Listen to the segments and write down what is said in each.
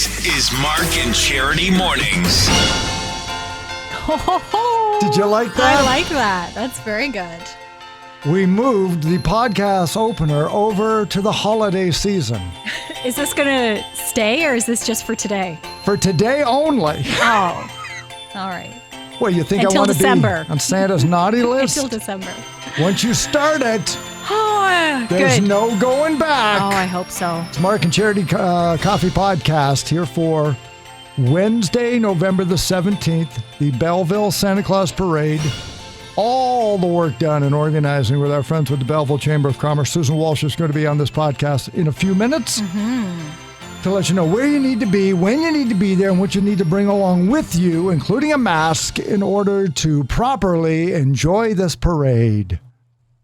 This is Mark and Charity Mornings. Did you like that? I like that. That's very good. We moved the podcast opener over to the holiday season. Is this going to stay or is this just for today? For today only. Oh, all right. Well, you think Until I want December. to be on Santa's naughty list? Until December. Once you start it, Oh, there's good. no going back. Oh, I hope so. It's Mark and Charity Coffee Podcast here for Wednesday, November the 17th, the Belleville Santa Claus Parade. All the work done in organizing with our friends with the Belleville Chamber of Commerce. Susan Walsh is going to be on this podcast in a few minutes to let you know where you need to be, when you need to be there, and what you need to bring along with you, including a mask, in order to properly enjoy this parade.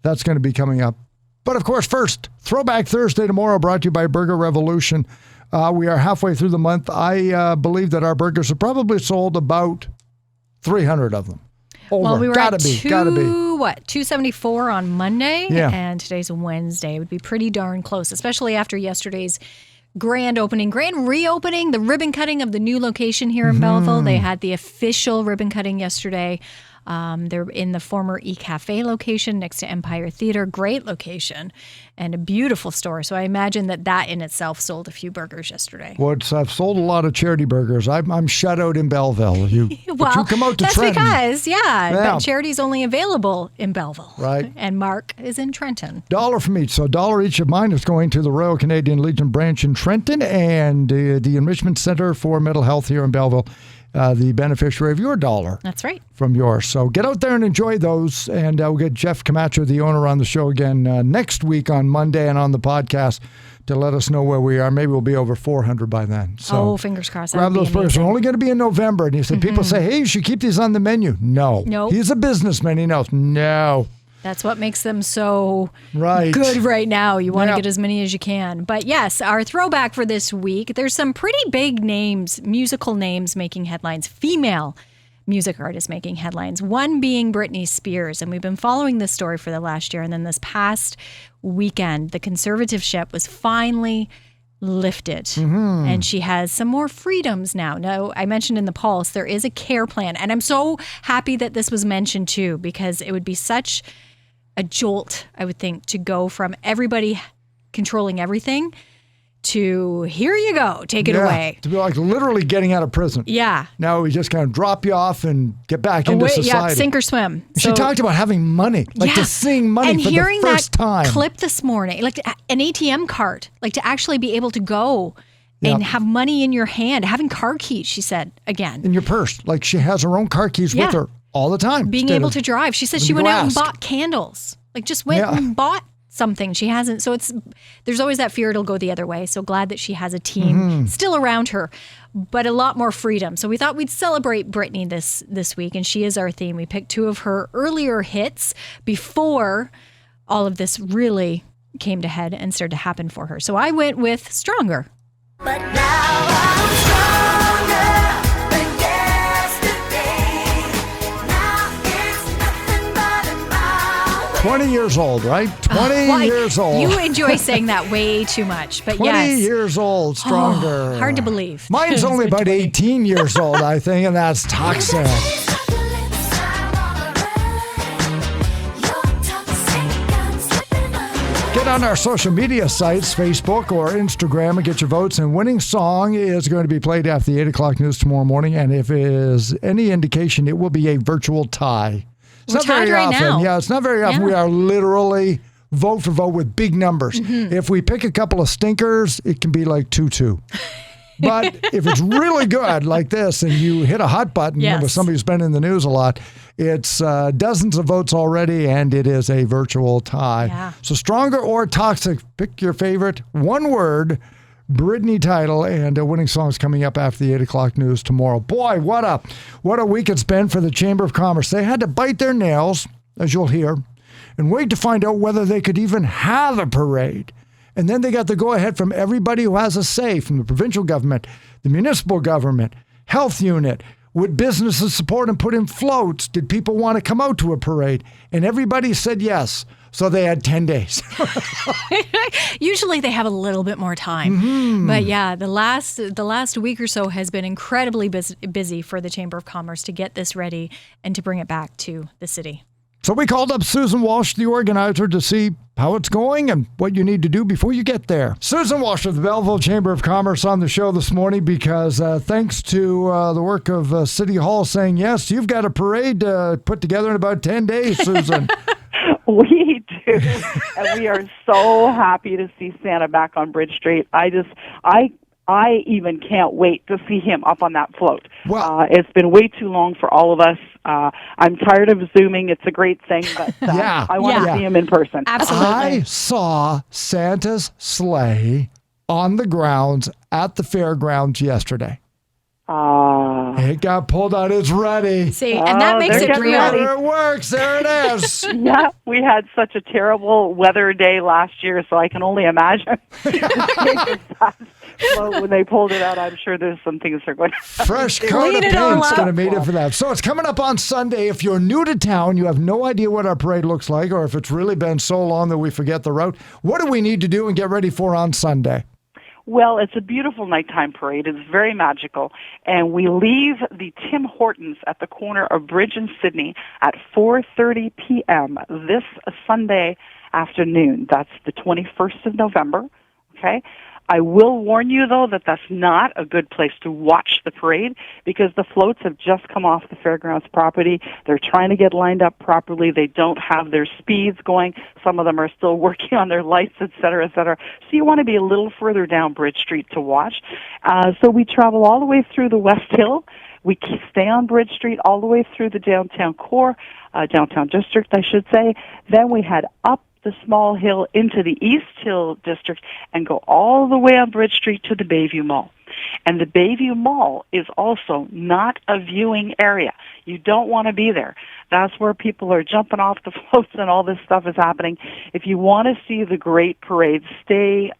That's going to be coming up. But of course, first, Throwback Thursday tomorrow, brought to you by Burger Revolution. We are halfway through the month. I believe that our burgers have probably sold about 300 of them. Over. Well, we were gotta at be. 274 on Monday, Yeah. and today's Wednesday. It would be pretty darn close, especially after yesterday's grand reopening, the ribbon cutting of the new location here in Belleville. They had the official ribbon cutting yesterday. They're in the former E-Cafe location next to Empire Theater. Great location and a beautiful store. So I imagine that in itself sold a few burgers yesterday. Well, I've sold a lot of charity burgers. I'm shut out in Belleville. You come out to that's Trenton. because, but charity's only available in Belleville. Right. And Mark is in Trenton. $1 from each. So $1 each of mine is going to the Royal Canadian Legion branch in Trenton and the Enrichment Center for Mental Health here in Belleville. The beneficiary of your $1. That's right. From yours. So get out there and enjoy those. And we'll get Jeff Camacho, the owner, on the show again next week on Monday and on the podcast to let us know where we are. Maybe we'll be over 400 by then. So fingers crossed. grab those burgers. We're only going to be in November. And he said, people say, hey, you should keep these on the menu. No. He's a businessman. He knows. No. That's what makes them so good right now. You want to get as many as you can. But yes, our throwback for this week, there's some pretty big names, musical names making headlines, female music artists making headlines, one being Britney Spears. And we've been following this story for the last year. And then this past weekend, the conservatorship was finally lifted and she has some more freedoms now. Now, I mentioned in the Pulse, there is a care plan. And I'm so happy that this was mentioned too, because it would be such a jolt, I would think, to go from everybody controlling everything to here you go, take it away. To be like literally getting out of prison. Yeah. Now we just kind of drop you off and get back into society. Yeah, sink or swim. She talked about having money, like just seeing money and for hearing the first that time. Clip this morning, like an ATM card, like to actually be able to go and have money in your hand, having car keys, she said, again. In your purse. Like she has her own car keys with her all the time. Being able to drive. She said she went out and bought candles. Like just went and bought something. She hasn't. So there's always that fear it'll go the other way. So glad that she has a team still around her, but a lot more freedom. So we thought we'd celebrate Britney this week, and she is our theme. We picked two of her earlier hits before all of this really came to head and started to happen for her. So I went with Stronger. But now I'm stronger than yesterday. Now it's nothing but a mile. 20 years old, right? 20 years old. You enjoy saying that way too much, but 20 years old, Stronger. Hard to believe. Mine's only about 18 years old, I think, and that's Toxic. Get on our social media sites, Facebook or Instagram, and get your votes. And winning song is going to be played after the 8 o'clock news tomorrow morning. And if it is any indication, it will be a virtual tie. It's not very often. Now. Yeah, it's not very often. We are literally vote for vote with big numbers. If we pick a couple of stinkers, it can be like 2-2. But if it's really good like this and you hit a hot button with somebody who's been in the news a lot, it's dozens of votes already, and it is a virtual tie. Yeah. So Stronger or Toxic, pick your favorite. One word, Britney title, and a winning song is coming up after the 8 o'clock news tomorrow. Boy, what a week it's been for the Chamber of Commerce. They had to bite their nails, as you'll hear, and wait to find out whether they could even have a parade. And then they got the go-ahead from everybody who has a say, from the provincial government, the municipal government, health unit. Would businesses support and put in floats? Did people want to come out to a parade? And everybody said yes. So they had 10 days. Usually they have a little bit more time. But yeah, the last week or so has been incredibly busy for the Chamber of Commerce to get this ready and to bring it back to the city. So we called up Susan Walsh, the organizer, to see how it's going and what you need to do before you get there. Susan Walsh of the Belleville Chamber of Commerce on the show this morning because thanks to the work of City Hall saying yes, you've got a parade put together in about 10 days, Susan. We do, and we are so happy to see Santa back on Bridge Street. I even can't wait to see him up on that float. Well, it's been way too long for all of us. I'm tired of Zooming. It's a great thing, but Yeah. I want to see him in person. Absolutely. I saw Santa's sleigh on the grounds at the fairgrounds yesterday. It got pulled out. It's ready. See, and that makes they're it getting real. ready. It works. There it is. Yeah, we had such a terrible weather day last year, so I can only imagine when they pulled it out. I'm sure there's some things they're going to Fresh coat of Clean it all paint's up. going to meet it for that. So it's coming up on Sunday. If you're new to town, you have no idea what our parade looks like, or if it's really been so long that we forget the route, what do we need to do and get ready for on Sunday? Well, it's a beautiful nighttime parade. It's very magical. And we leave the Tim Hortons at the corner of Bridge and Sydney at 4:30 p.m. this Sunday afternoon. That's the 21st of November. Okay? I will warn you, though, that that's not a good place to watch the parade because the floats have just come off the fairgrounds property. They're trying to get lined up properly. They don't have their speeds going. Some of them are still working on their lights, et cetera, et cetera. So you want to be a little further down Bridge Street to watch. So we travel all the way through the West Hill. We stay on Bridge Street all the way through the downtown core, downtown district, I should say. Then we head up the small hill into the East Hill district and go all the way on Bridge Street to the Bayview Mall. And the Bayview Mall is also not a viewing area. You don't want to be there. That's where people are jumping off the floats and all this stuff is happening. If you want to see the great parade, stay,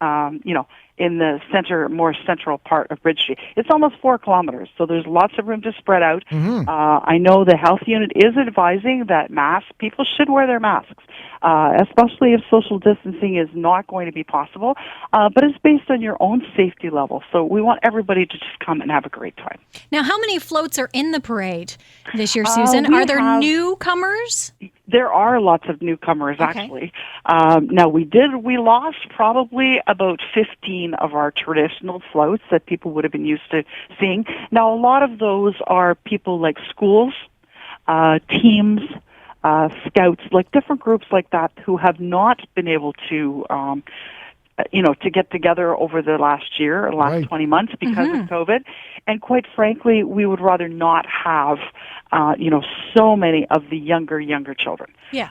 in the more central part of Bridge Street. It's almost 4 kilometers, so there's lots of room to spread out. I know the health unit is advising that people should wear their masks, especially if social distancing is not going to be possible, but it's based on your own safety level. So we want everybody to just come and have a great time. Now, how many floats are in the parade this year, Susan? Are there newcomers? There are lots of newcomers, actually. Now, we lost probably about 15 of our traditional floats that people would have been used to seeing. Now, a lot of those are people like schools, teams, scouts, like different groups like that who have not been able to to get together over the last 20 months because of COVID. And quite frankly, we would rather not have, so many of the younger children. Yeah.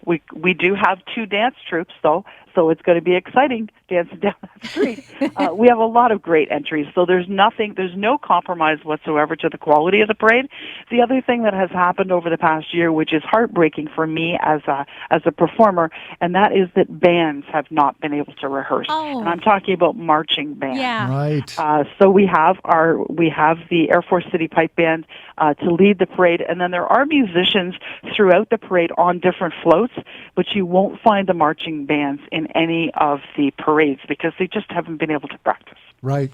We do have 2 dance troupes, though, so it's going to be exciting dancing down that street. We have a lot of great entries, so there's no compromise whatsoever to the quality of the parade. The other thing that has happened over the past year, which is heartbreaking for me as a performer, and that is that bands have not been able to rehearse. Oh. And I'm talking about marching bands. Yeah. Right. So we have the Air Force City Pipe Band to lead the parade, and then there are musicians throughout the parade on different floats, but you won't find the marching bands in any of the parades because they just haven't been able to practice. Right.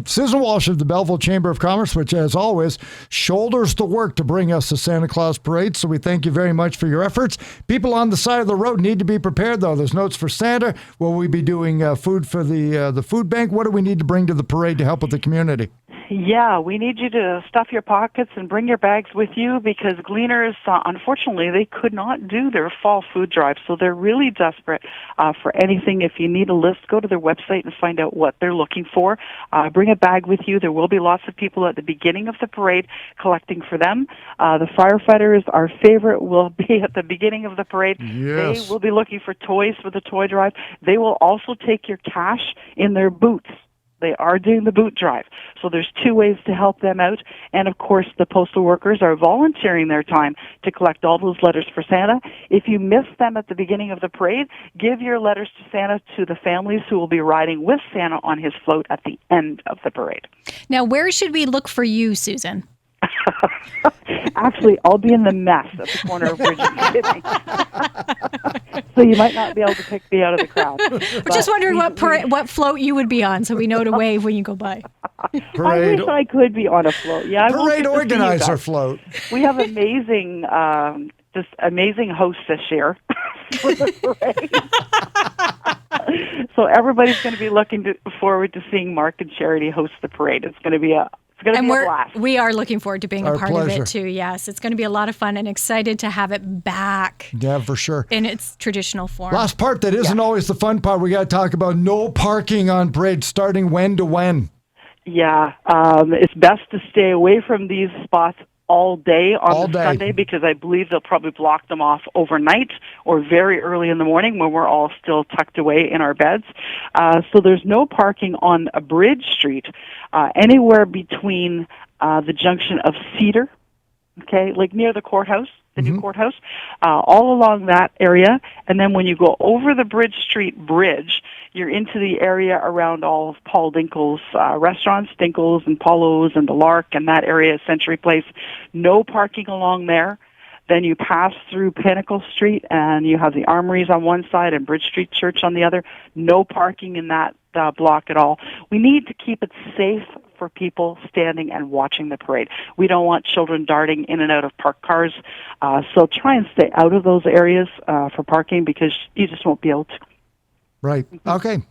Susan Walsh of the Belleville Chamber of Commerce, which, as always, shoulders the work to bring us the Santa Claus Parade. So we thank you very much for your efforts. People on the side of the road need to be prepared, though. There's notes for Santa. Will we be doing food for the food bank? What do we need to bring to the parade to help with the community? Yeah, we need you to stuff your pockets and bring your bags with you because Gleaners, unfortunately, they could not do their fall food drive, so they're really desperate for anything. If you need a list, go to their website and find out what they're looking for. Bring a bag with you. There will be lots of people at the beginning of the parade collecting for them. The firefighters, our favorite, will be at the beginning of the parade. Yes. They will be looking for toys for the toy drive. They will also take your cash in their boots. They are doing the boot drive. So there's 2 ways to help them out. And, of course, the postal workers are volunteering their time to collect all those letters for Santa. If you miss them at the beginning of the parade, give your letters to Santa to the families who will be riding with Santa on his float at the end of the parade. Now, where should we look for you, Susan? Actually, I'll be in the mess at the corner of Bridge and Sydney. So you might not be able to pick me out of the crowd. We're just wondering what float you would be on, so we know to wave when you go by. I wish I could be on a float. Yeah, I won't Parade get to see you organizer guys. float. We have amazing, just amazing hosts this year for the parade. So everybody's going to be looking forward to seeing Mark and Charity host the parade. It's going to be a blast. We are looking forward to being Our a part pleasure. of it too. Yes, it's going to be a lot of fun and excited to have it back Yeah, for sure. in its traditional form. Last part that isn't always the fun part. We got to talk about no parking on parade starting when to when. Yeah, it's best to stay away from these spots all day on the Sunday because I believe they'll probably block them off overnight or very early in the morning when we're all still tucked away in our beds. So there's no parking on a Bridge Street anywhere between the junction of Cedar, okay, like near the courthouse, the new courthouse, all along that area. And then when you go over the Bridge Street Bridge, you're into the area around all of Paul Dinkle's restaurants, Dinkle's and Paulo's and the Lark and that area, Century Place. No parking along there. Then you pass through Pinnacle Street and you have the Armories on one side and Bridge Street Church on the other. No parking in that block at all. We need to keep it safe for people standing and watching the parade. We don't want children darting in and out of parked cars. So try and stay out of those areas for parking because you just won't be able to. Right. Okay.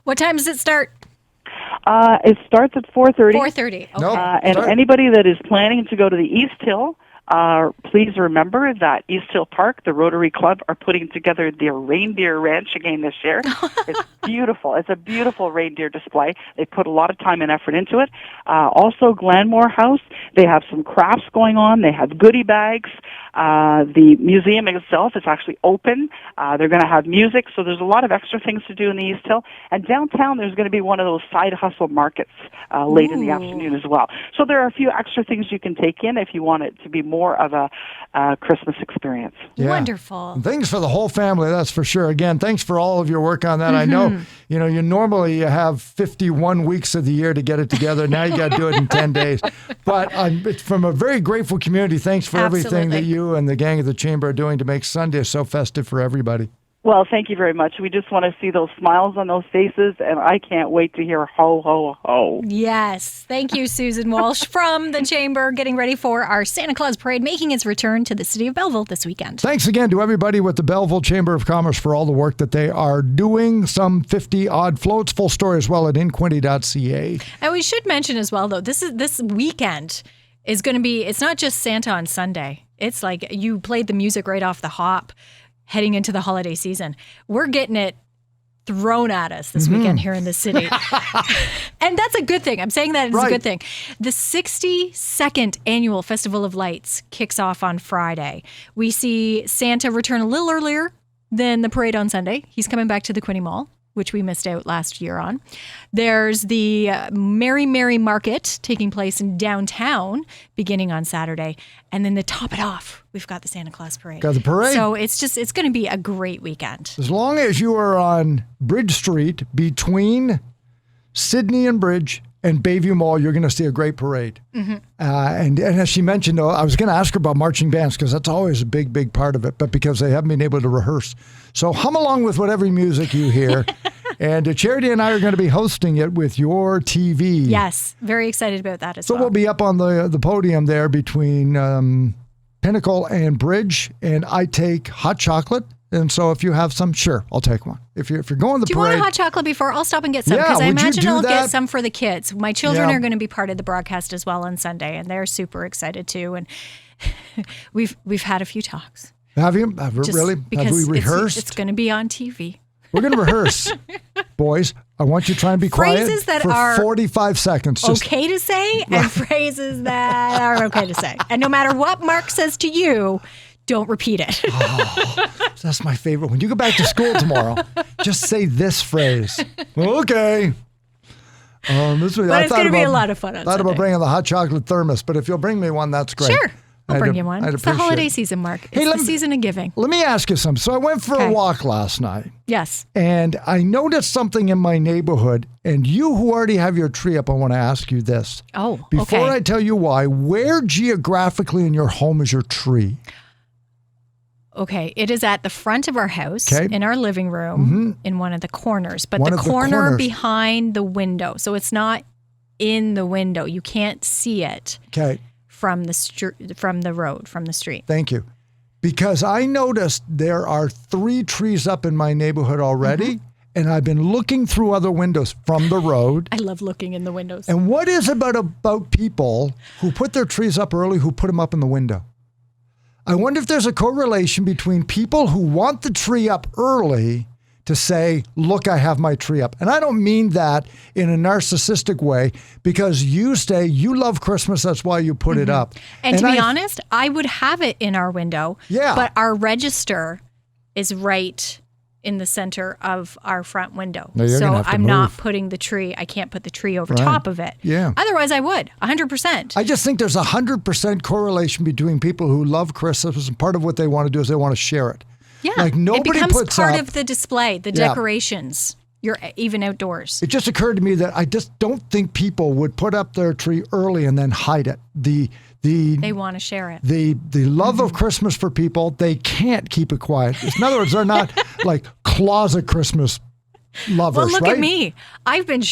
What time does it start? It starts at 4:30. 4:30. Okay. Nope. And Sorry. anybody that is planning to go to the East Hill, please remember that East Hill Park, the Rotary Club, are putting together their reindeer ranch again this year. It's beautiful. It's a beautiful reindeer display. They put a lot of time and effort into it. Also, Glenmore House, they have some crafts going on. They have goodie bags. The museum itself is actually open. They're going to have music, so there's a lot of extra things to do in the East Hill. And downtown, there's going to be one of those side hustle markets late in the afternoon as well. So there are a few extra things you can take in if you want it to be more of a Christmas experience. Yeah. Wonderful. Things for the whole family, that's for sure. Again, thanks for all of your work on that. I know, you normally have 51 weeks of the year to get it together. Now you got to do it in 10 days. But it's from a very grateful community. Thanks for everything that you and the gang of the Chamber are doing to make Sunday so festive for everybody. Well, thank you very much. We just want to see those smiles on those faces, and I can't wait to hear ho, ho, ho. Yes. Thank you, Susan Walsh from the Chamber, getting ready for our Santa Claus Parade, making its return to the city of Belleville this weekend. Thanks again to everybody with the Belleville Chamber of Commerce for all the work that they are doing. Some 50-odd floats. Full story as well at inquinty.ca. And we should mention as well, though, this weekend is going to be, it's not just Santa on Sunday. It's like you played the music right off the hop heading into the holiday season. We're getting it thrown at us this weekend here in the city. And that's a good thing. I'm saying that it's a good thing. The 62nd Annual Festival of Lights kicks off on Friday. We see Santa return a little earlier than the parade on Sunday. He's coming back to the Quinte Mall, which we missed out last year on. There's the Merry Merry Market taking place in downtown beginning on Saturday. And then to top it off, we've got the Santa Claus Parade. Got the parade. So it's going to be a great weekend. As long as you are on Bridge Street between Sydney and Bridge and Bayview Mall, you're going to see a great parade. And as she mentioned, though, I was going to ask her about marching bands because that's always a big, big part of it, but because they haven't been able to rehearse. So hum along with whatever music you hear. And Charity and I are going to be hosting it with your TV. Yes, very excited about that as So well. we'll be up on the podium there between Pinnacle and Bridge, and I take hot chocolate. And so if you have some, sure, I'll take one. If you're going to the Do you parade, want a hot chocolate before? I'll stop and get some Yeah, because I would you imagine do I'll that? get some for the kids. My children Yeah. are going to be part of the broadcast as well on Sunday, and they're super excited too. And we've had a few talks. have you? Just Really? because Have we rehearsed? It's going to be on TV. We're going to rehearse. Boys, I want you to try and be quiet Phrases that for are 45 seconds. Just Okay to say and phrases that are okay to say. And no matter what Mark says to you, don't repeat it. That's my favorite. When you go back to school tomorrow, just say this phrase. Okay. This was, But it's going to be a lot of fun on thought about Sunday. bringing the hot chocolate thermos, but if you'll bring me one, that's great. Sure. I'll bring you one. I'd It's the appreciate holiday it. season, Mark. It's Hey, the season of giving. Let me ask you something. So I went for a Okay. walk last night. Yes. And I noticed something in my neighborhood. And you who already have your tree up, I want to ask you this. Oh, Before okay. I tell you why, where geographically in your home is your tree? Okay, it is at the front of our house, Okay. in our living room, in one of the corners, but One the of the corner corners. behind the window. So it's not in the window. You can't see it Okay. from the road, from the street. Thank you. Because I noticed there are 3 trees up in my neighborhood already, and I've been looking through other windows from the road. I love looking in the windows. And what is it about people who put their trees up early who put them up in the window? I wonder if there's a correlation between people who want the tree up early to say, look, I have my tree up. And I don't mean that in a narcissistic way, because you say you love Christmas, that's why you put it up. And to be honest, I would have it in our window. Yeah. But our register is right in the center of our front window. No, you're so gonna have to I'm not move. putting the tree, I can't put the tree over Right. top of it. Yeah. Otherwise I would, 100%. I just think there's 100% correlation between people who love Christmas, and part of what they want to do is they want to share it. Yeah. Like nobody it becomes puts part up- of the display, the Yeah. decorations. You're even outdoors. It just occurred to me that I just don't think people would put up their tree early and then hide it. They want to share it. The love of Christmas for people, they can't keep it quiet. In other words, they're not like closet Christmas lovers, Well, look right? at me. I've been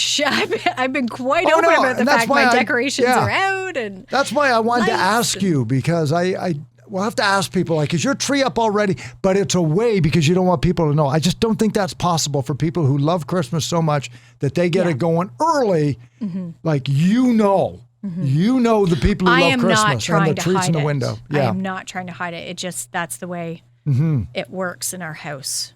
I've been quite Oh, open no, about the and that's fact why my I- decorations yeah. are out, and That's why I wanted to Lights ask you, because I will have to ask people, like, is your tree up already? But it's away because you don't want people to know. I just don't think that's possible for people who love Christmas so much that they get Yeah. it going early. Like, you know the people who I love am Christmas not and trying the to treats hide in the it. window. I Yeah. am not trying to hide it. It just that's the way it works in our house.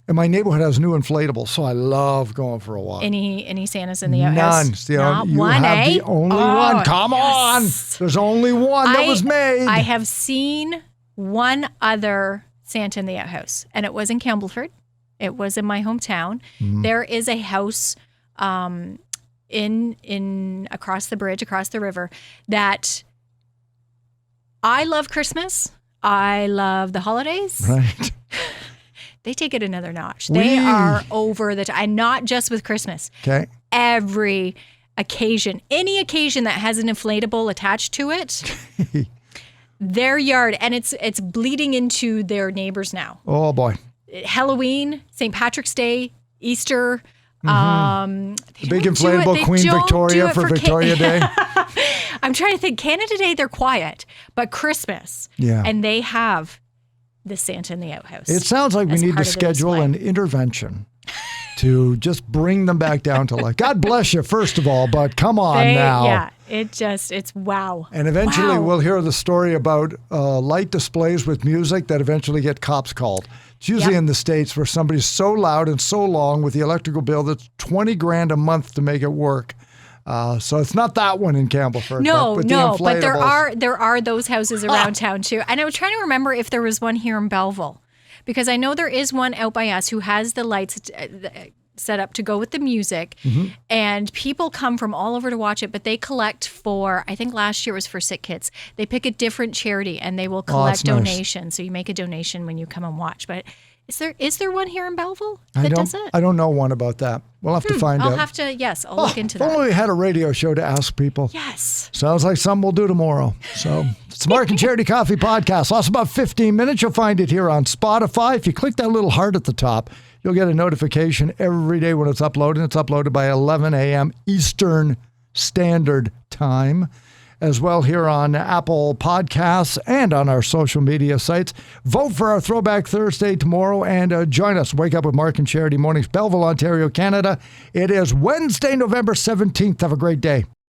And my neighborhood has new inflatables, so I love going for a walk. Any Santas in the outhouse? None. See, Not you one, have eh? the only Oh, one. Come on. yes. There's only one that was made. I have seen one other Santa in the outhouse, and it was in Campbellford. It was in my hometown. Mm-hmm. There is a house in across the bridge, across the river, that I love Christmas. I love the holidays. Right. They take it another notch. They are over the top, and not just with Christmas. Okay. Every occasion, any occasion that has an inflatable attached to it, their yard, and it's bleeding into their neighbors now. Oh, boy. Halloween, St. Patrick's Day, Easter. The big don't do it. inflatable They Queen don't Victoria do it for for Victoria Day. I'm trying to think. Canada Day, they're quiet, but Christmas, Yeah. and they have the Santa in the outhouse. It sounds like we as need to part of the schedule display. an intervention to just bring them back down to life. God bless you, first of all, but come on now. Yeah, it's wow. And eventually Wow. we'll hear the story about light displays with music that eventually get cops called. It's usually Yep. in the States where somebody's so loud and so long with the electrical bill that's $20,000 a month to make it work. So it's not that one in Campbellford. No, but the but there inflatables. are those houses around town too. And I was trying to remember if there was one here in Belleville, because I know there is one out by us who has the lights set up to go with the music, Mm-hmm. and people come from all over to watch it. But they collect for, I think last year was for Sick Kids. They pick a different charity and they will collect that's nice. donations. So you make a donation when you come and watch. But is there one here in Belleville that does it? I don't know one about that. We'll have to find I'll out. have to. Yes, I'll look into If that. only we had a radio show to ask people. Yes. Sounds like something we'll do tomorrow. So it's the Mark and Charity Coffee Podcast. Lasts about 15 minutes. You'll find it here on Spotify. If you click that little heart at the top, you'll get a notification every day when it's uploaded. It's uploaded by 11 a.m. Eastern Standard Time. As well here on Apple Podcasts and on our social media sites. Vote for our Throwback Thursday tomorrow and join us. Wake up with Mark and Charity Mornings, Belleville, Ontario, Canada. It is Wednesday, November 17th. Have a great day.